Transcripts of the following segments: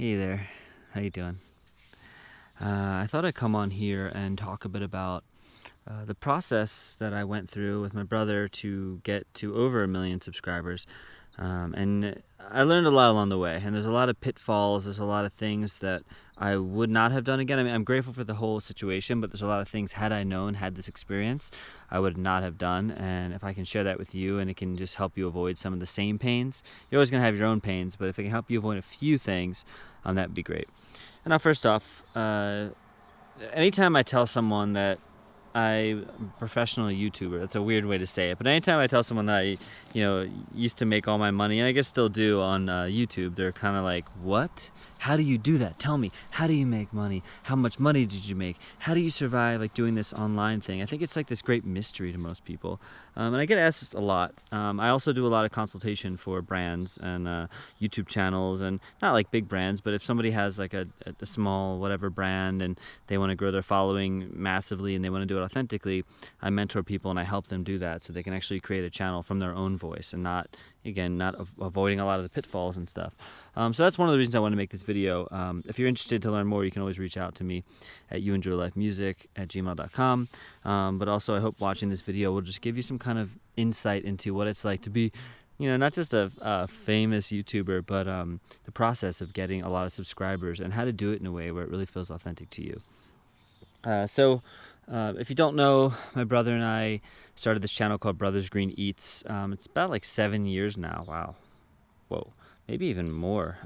Hey there, how you doing? I thought I'd come on here and talk a bit about the process that I went through with my brother to get to over 1 million subscribers. And I learned a lot along the way, and there's a lot of pitfalls, there's a lot of things that I would not have done again. I mean, I'm grateful for the whole situation, but there's a lot of things, had I known, had this experience, I would not have done. And if I can share that with you and it can just help you avoid some of the same pains, you're always gonna have your own pains, but if it can help you avoid a few things, that'd be great. And now, first off, anytime I tell someone that I'm a professional YouTuber, that's a weird way to say it, but anytime I tell someone that I used to make all my money, and I guess still do on YouTube, they're kind of like, what? How do you do that? Tell me, how do you make money? How much money did you make? How do you survive like doing this online thing? I think it's like this great mystery to most people. And I get asked a lot. I also do a lot of consultation for brands and YouTube channels, and not like big brands, but if somebody has like a small whatever brand and they want to grow their following massively and they want to do it authentically, I mentor people and I help them do that so they can actually create a channel from their own voice and not avoiding a lot of the pitfalls and stuff. So that's one of the reasons I want to make this video. If you're interested to learn more, you can always reach out to me at youenjoylifemusic@gmail.com. But also I hope watching this video will just give you some kind of insight into what it's like to be, not just a famous YouTuber, but the process of getting a lot of subscribers and how to do it in a way where it really feels authentic to you. If you don't know, my brother and I started this channel called Brothers Green Eats. It's about like 7 years now. Wow. Whoa. Maybe even more.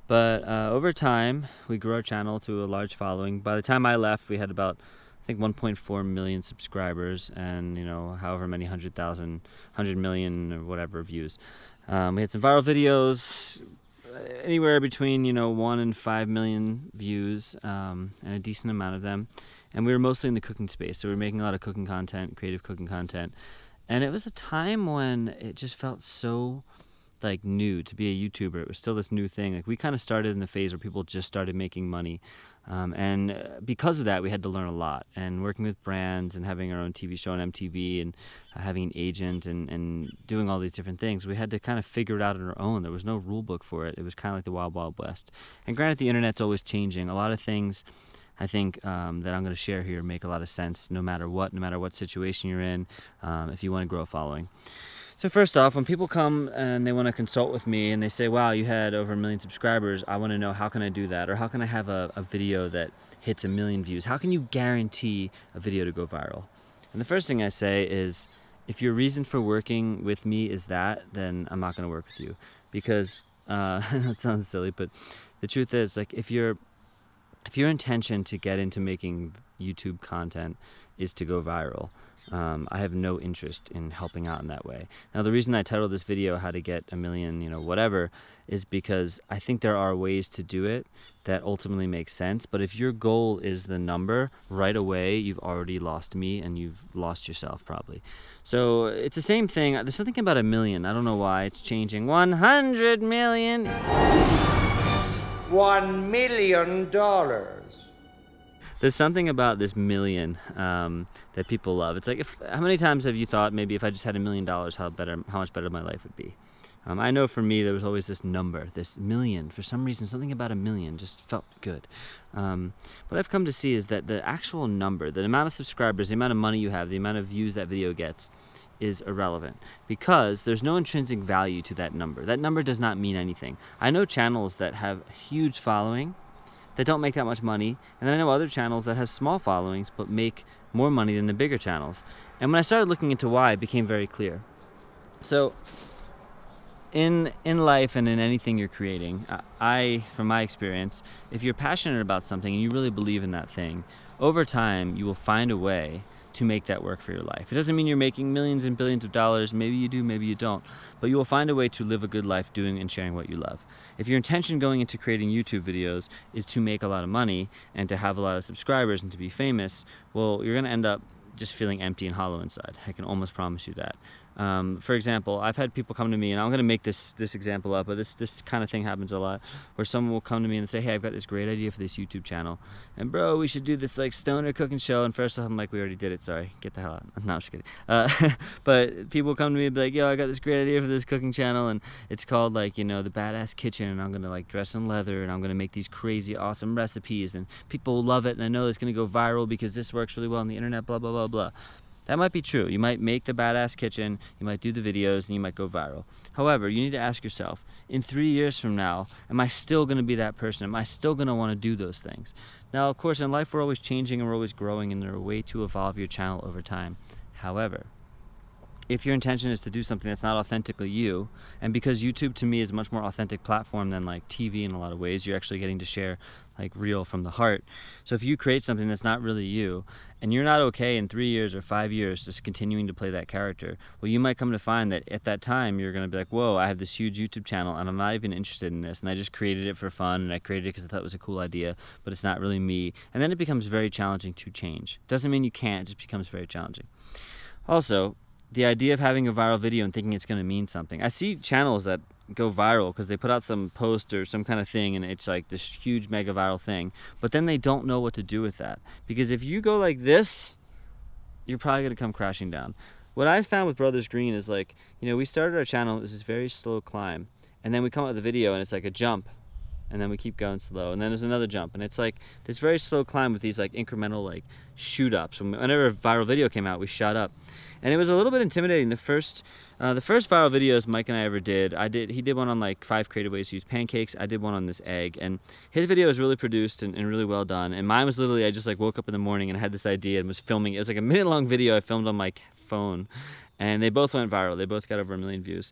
But over time, we grew our channel to a large following. By the time I left, we had about, I think, 1.4 million subscribers and, however many 100 million or whatever views. We had some viral videos, anywhere between, 1 and 5 million views, and a decent amount of them. And we were mostly in the cooking space, so we were making a lot of cooking content, creative cooking content. And it was a time when it just felt so like new to be a YouTuber. It was still this new thing. Like we kind of started in the phase where people just started making money. And because of that, we had to learn a lot. And working with brands and having our own TV show on MTV and having an agent and doing all these different things, we had to kind of figure it out on our own. There was no rule book for it. It was kind of like the wild, wild west. And granted, the internet's always changing. A lot of things I think that I'm going to share here make a lot of sense no matter what situation you're in, if you want to grow a following. So first off, when people come and they want to consult with me and they say, wow, you had over 1 million subscribers, I want to know, how can I do that? Or how can I have a video that hits 1 million views? How can you guarantee a video to go viral? And the first thing I say is, if your reason for working with me is that, then I'm not going to work with you. Because, that sounds silly, but the truth is, like, if your intention to get into making YouTube content is to go viral, I have no interest in helping out in that way. Now, the reason I titled this video "How to Get 1 Million, whatever," is because I think there are ways to do it that ultimately make sense. But if your goal is the number, right away you've already lost me and you've lost yourself probably. So it's the same thing. There's something about 1 million. I don't know why it's changing. 100 million. $1 million. There's something about this million that people love. It's like, how many times have you thought, maybe if I just had $1 million, how much better my life would be? I know for me, there was always this number, this million. For some reason, something about 1 million just felt good. What I've come to see is that the actual number, the amount of subscribers, the amount of money you have, the amount of views that video gets, is irrelevant, because there's no intrinsic value to that number. That number does not mean anything. I know channels that have a huge following that don't make that much money, and then I know other channels that have small followings but make more money than the bigger channels. And when I started looking into why, it became very clear. So in life and in anything you're creating, from my experience, if you're passionate about something and you really believe in that thing, over time you will find a way to make that work for your life. It doesn't mean you're making millions and billions of dollars. Maybe you do, maybe you don't. But you will find a way to live a good life doing and sharing what you love. If your intention going into creating YouTube videos is to make a lot of money and to have a lot of subscribers and to be famous, well, you're going to end up just feeling empty and hollow inside. I can almost promise you that. For example, I've had people come to me, and I'm gonna make this example up, but this kind of thing happens a lot, where someone will come to me and say, "Hey, I've got this great idea for this YouTube channel, and bro, we should do this like stoner cooking show." And first off, I'm like, "We already did it. Sorry, get the hell out." No, I'm just kidding. But people come to me and be like, "Yo, I got this great idea for this cooking channel, and it's called like the Badass Kitchen, and I'm gonna like dress in leather, and I'm gonna make these crazy awesome recipes, and people will love it, and I know it's gonna go viral because this works really well on the internet. Blah blah blah blah." That might be true. You might make the Badass Kitchen, you might do the videos, and you might go viral. However, you need to ask yourself, in 3 years from now, am I still going to be that person? Am I still going to want to do those things? Now, of course, in life, we're always changing and we're always growing, and there are ways to evolve your channel over time. However, if your intention is to do something that's not authentically you, and because YouTube to me is a much more authentic platform than like TV in a lot of ways, you're actually getting to share like real from the heart. So if you create something that's not really you, and you're not okay in 3 years or 5 years just continuing to play that character, well, you might come to find that at that time you're going to be like, whoa, I have this huge YouTube channel and I'm not even interested in this, and I just created it for fun, and I created it because I thought it was a cool idea, but it's not really me. And then it becomes very challenging to change. Doesn't mean you can't, it just becomes very challenging. Also, the idea of having a viral video and thinking it's going to mean something. I see channels that go viral because they put out some post or some kind of thing, and it's like this huge mega viral thing, but then they don't know what to do with that, because if you go like this, you're probably going to come crashing down. What I found with Brothers Green is like, we started our channel, it was this very slow climb, and then we come out with a video and it's like a jump, and then we keep going slow, and then there's another jump, and it's like this very slow climb with these like incremental like shoot ups. Whenever a viral video came out, we shot up, and it was a little bit intimidating. The first viral videos Mike and I ever did, he did one on like 5 creative ways to use pancakes. I did one on this egg, and his video was really produced and really well done, and mine was literally, I just like woke up in the morning and had this idea and was filming. It was like a minute-long video I filmed on my phone, and they both went viral. They both got over 1 million views.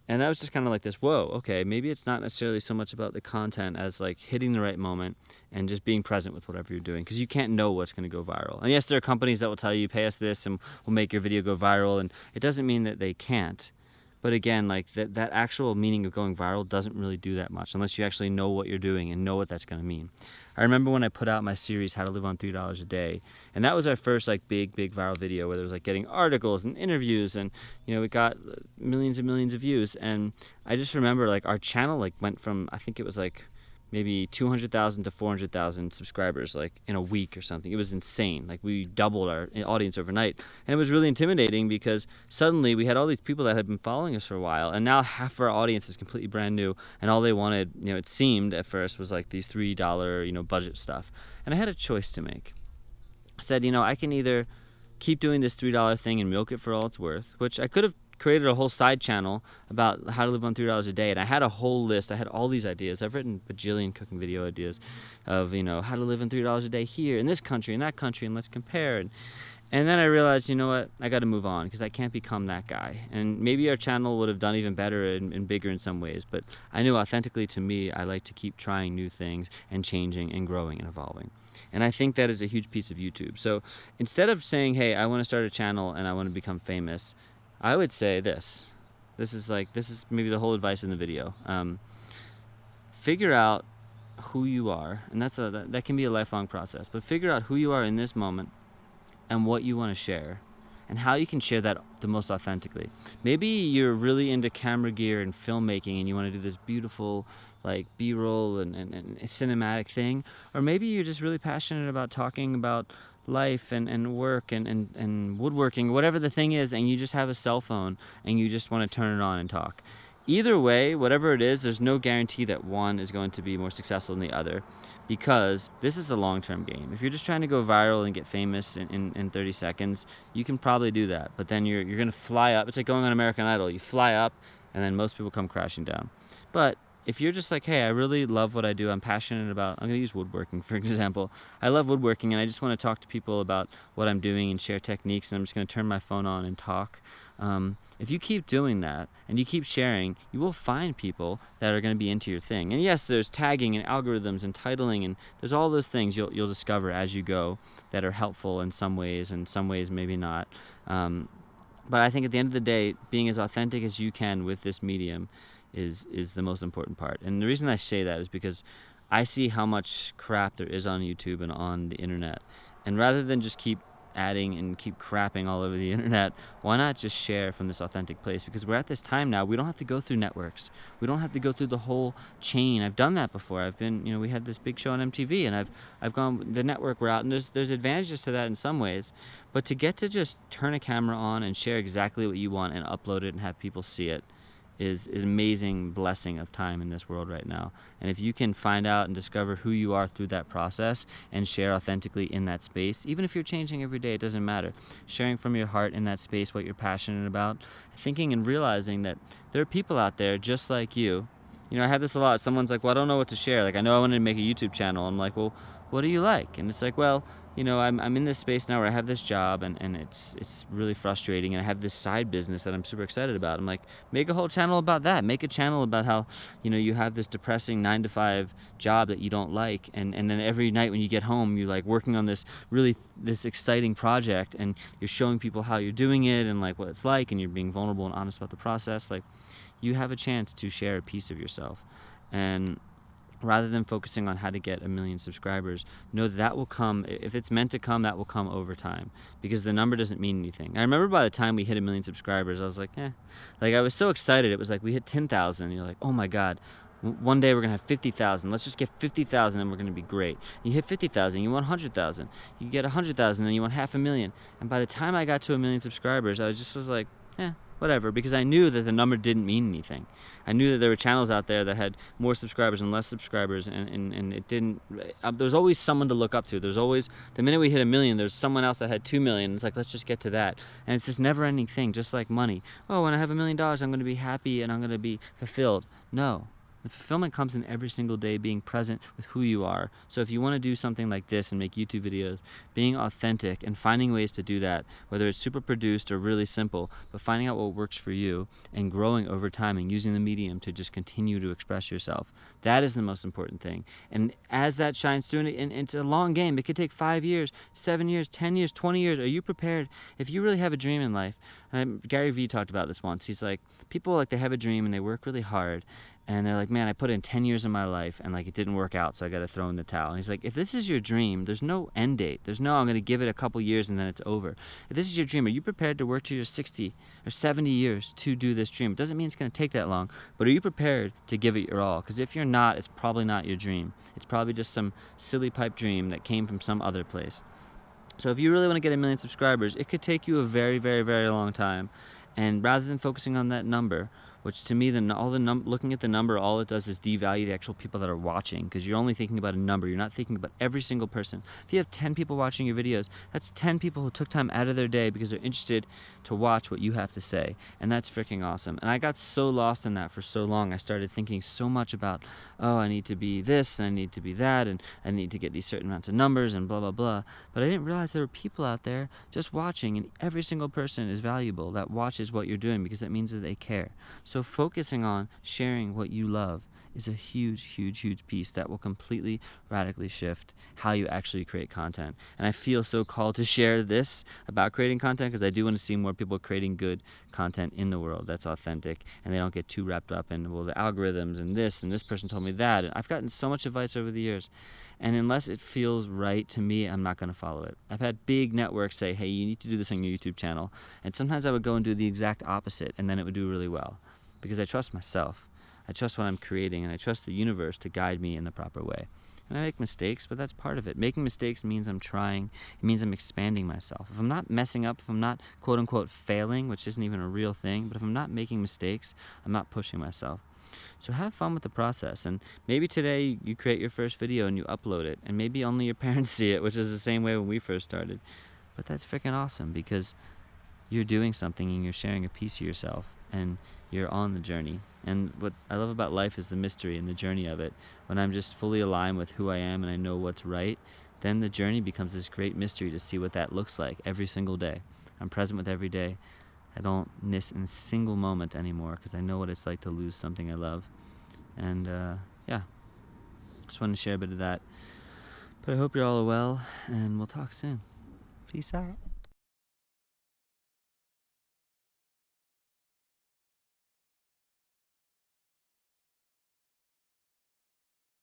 And that was just kind of like this, whoa, okay, maybe it's not necessarily so much about the content as like hitting the right moment and just being present with whatever you're doing, because you can't know what's going to go viral. And yes, there are companies that will tell you, pay us this and we'll make your video go viral, and it doesn't mean that they can't. But again, like that actual meaning of going viral doesn't really do that much unless you actually know what you're doing and know what that's going to mean. I remember when I put out my series, How to Live on $3 a Day, and that was our first like big viral video where there was like getting articles and interviews, and we got millions and millions of views. And I just remember like our channel like went from, I think it was like maybe 200,000 to 400,000 subscribers like in a week or something. It was insane. Like we doubled our audience overnight, and it was really intimidating because suddenly we had all these people that had been following us for a while, and now half of our audience is completely brand new, and all they wanted, it seemed at first, was like these $3 budget stuff. And I had a choice to make. I said, I can either keep doing this $3 thing and milk it for all it's worth, which I could have created a whole side channel about how to live on $3 a day, and I had a whole list. I had all these ideas. I've written bajillion cooking video ideas of how to live on $3 a day here in this country, in that country, and let's compare. And then I realized, what, I got to move on, because I can't become that guy. And maybe our channel would have done even better and bigger in some ways, but I knew authentically to me, I like to keep trying new things and changing and growing and evolving. And I think that is a huge piece of YouTube. So instead of saying, hey, I want to start a channel and I want to become famous, I would say this. This is maybe the whole advice in the video. Figure out who you are, and that can be a lifelong process, but figure out who you are in this moment and what you want to share and how you can share that the most authentically. Maybe you're really into camera gear and filmmaking and you want to do this beautiful like B-roll and cinematic thing, or maybe you're just really passionate about talking about life and work and woodworking, whatever the thing is, and you just have a cell phone and you just want to turn it on and talk. Either way, whatever it is, there's no guarantee that one is going to be more successful than the other, because this is a long-term game. If you're just trying to go viral and get famous in 30 seconds, you can probably do that, but then you're going to fly up. It's like going on American Idol. You fly up and then most people come crashing down. But if you're just like, hey, I really love what I do, I'm passionate about, I'm going to use woodworking for example. I love woodworking and I just want to talk to people about what I'm doing and share techniques, and I'm just going to turn my phone on and talk. If you keep doing that and you keep sharing, you will find people that are going to be into your thing. And yes, there's tagging and algorithms and titling, and there's all those things you'll discover as you go that are helpful in some ways, and some ways maybe not. But I think at the end of the day, being as authentic as you can with this medium is the most important part. And the reason I say that is because I see how much crap there is on YouTube and on the internet. And rather than just keep adding and keep crapping all over the internet, why not just share from this authentic place? Because we're at this time now, we don't have to go through networks. We don't have to go through the whole chain. I've done that before. I've been, we had this big show on MTV, and I've gone the network route, and there's advantages to that in some ways. But to get to just turn a camera on and share exactly what you want and upload it and have people see it is an amazing blessing of time in this world right now. And if you can find out and discover who you are through that process and share authentically in that space, even if you're changing every day, it doesn't matter. Sharing from your heart in that space what you're passionate about, thinking and realizing that there are people out there just like you. I have this a lot. Someone's like, well, I don't know what to share. Like, I know I wanted to make a YouTube channel. I'm like, well, what do you like? And it's like, well, I'm in this space now where I have this job, and it's really frustrating, and I have this side business that I'm super excited about. I'm like, make a whole channel about that. Make a channel about how, you have this depressing 9-to-5 job that you don't like, and then every night when you get home, you're like working on this exciting project, and you're showing people how you're doing it and like what it's like, and you're being vulnerable and honest about the process. Like, you have a chance to share a piece of yourself. And rather than focusing on how to get 1 million subscribers, know that will come. If it's meant to come, that will come over time, because the number doesn't mean anything. I remember by the time we hit 1 million subscribers, I was like, like, I was so excited. It was like we hit 10,000. You're like, oh my God, one day we're gonna have 50,000. Let's just get 50,000 and we're gonna be great. You hit 50,000, you want 100,000. You get 100,000, and you want 500,000. And by the time I got to 1 million subscribers, I was like, whatever, because I knew that the number didn't mean anything. I knew that there were channels out there that had more subscribers and less subscribers, and it didn't, there's always someone to look up to. There's always, the minute we hit 1 million, there's someone else that had 2 million. It's like, let's just get to that. And it's this never-ending thing, just like money. Oh, when I have $1 million, I'm going to be happy and I'm going to be fulfilled. No. The fulfillment comes in every single day being present with who you are. So if you want to do something like this and make YouTube videos, being authentic and finding ways to do that, whether it's super produced or really simple, but finding out what works for you and growing over time and using the medium to just continue to express yourself, that is the most important thing. And as that shines through, and it's a long game. It could take 5 years, 7 years, 10 years, 20 years. Are you prepared? If you really have a dream in life, Gary Vee talked about this once. He's like, people, like, they have a dream and they work really hard, and they're like, man, I put in 10 years of my life and like it didn't work out, so I got to throw in the towel. And he's like, if this is your dream, there's no end date. There's no, I'm going to give it a couple years and then it's over. If this is your dream, are you prepared to work to your 60 or 70 years to do this dream? It doesn't mean it's going to take that long, but are you prepared to give it your all? Because if you're not, it's probably not your dream. It's probably just some silly pipe dream that came from some other place. So if you really want to get 1 million subscribers, it could take you a very, very, very long time. And rather than focusing on that number, which to me, looking at the number, all it does is devalue the actual people that are watching, because you're only thinking about a number. You're not thinking about every single person. If you have 10 people watching your videos, that's 10 people who took time out of their day because they're interested to watch what you have to say, and that's freaking awesome. And I got so lost in that for so long. I started thinking so much about, oh, I need to be this, and I need to be that, and I need to get these certain amounts of numbers, and blah, blah, blah. But I didn't realize there were people out there just watching, and every single person is valuable that watches what you're doing, because that means that they care. So focusing on sharing what you love is a huge, huge, huge piece that will completely, radically shift how you actually create content. And I feel so called to share this about creating content, because I do want to see more people creating good content in the world that's authentic, and they don't get too wrapped up in, well, the algorithms and this person told me that. And I've gotten so much advice over the years, and unless it feels right to me, I'm not going to follow it. I've had big networks say, hey, you need to do this on your YouTube channel, and sometimes I would go and do the exact opposite, and then it would do really well, because I trust myself. I trust what I'm creating, and I trust the universe to guide me in the proper way. And I make mistakes, but that's part of it. Making mistakes means I'm trying. It means I'm expanding myself. If I'm not messing up, if I'm not quote-unquote failing, which isn't even a real thing, but if I'm not making mistakes, I'm not pushing myself. So have fun with the process, and maybe today you create your first video and you upload it, and maybe only your parents see it, which is the same way when we first started. But that's freaking awesome, because you're doing something and you're sharing a piece of yourself, and you're on the journey. And what I love about life is the mystery and the journey of it. When I'm just fully aligned with who I am and I know what's right, then the journey becomes this great mystery to see what that looks like every single day. I'm present with every day. I don't miss in a single moment anymore, because I know what it's like to lose something I love. And yeah, just wanted to share a bit of that. But I hope you're all well, and we'll talk soon. Peace out.